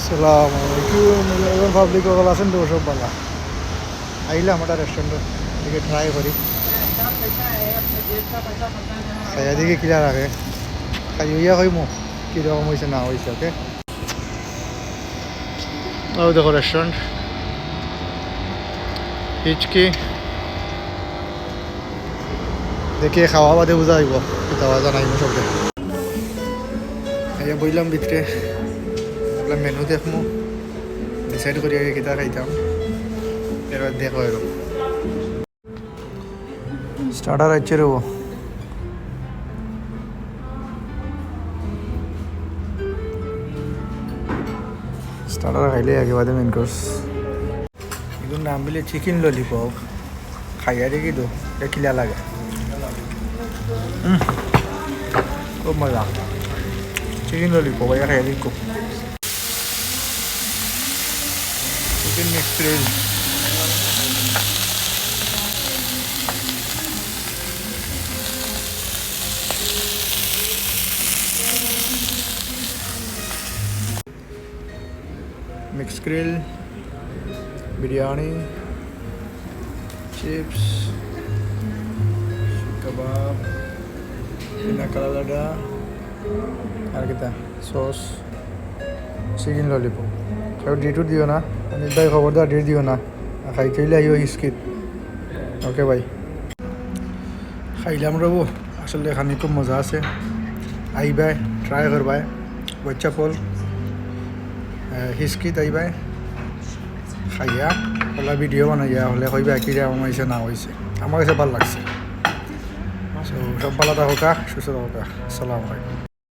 আসসালামু আলাইকুম এখন পাবলিক ওগুলো আছেন তো সব বালা আইলাম একটা রেস্টুরেন্টে দিকে ট্রাই করি খাইয়া দিকে কিলা রাখে খাইয়া কইমু কীরকম হয়েছে না হয়েছে ওকে ও দেখো রেস্টুরেন্ট হিচকি দেখে খাওয়া বাদে বোঝা হইব খাওয়া জানাইব সবকে এই বইলাম ভিতরে আপনার মেনু দেখমু ডিসাইড করি আগে কিতা খাইতাম এবার দেখো এরকম স্টার্টার আছে রে স্টার্টার খাইলে আগে বাদে মেন কোর্স এগুলোর নাম বলে চিকেন ললিপপ খাইয়া দেখি তো এটা খিলা লাগে খুব মজা চিকেন ললিপপ এটা খাইয়া দেখি খুব chicken mix grill mix grill biryani chips kebab pina colada और क्या सॉस चिकेन लॉलीपॉप सब डेट दियो ना अनिल भाई खबरदार डेट दियो ना खाई खेले आइयो हिस्किट ओके भाई खाइलाम रबो আসলে খানি খুব মজা আছে আইবাই ট্রাই করবাই বাচ্চা ফল হিচকিত আইবাই খাইয়া ওলা ভিডিও বানাইয়া হলে কইবা কিরকম হয়েছে না হয়েছে আমার কাছে ভালো লাগছে সব ভালো থাকা সুস্থ থাকা আসসালামু আলাইকুম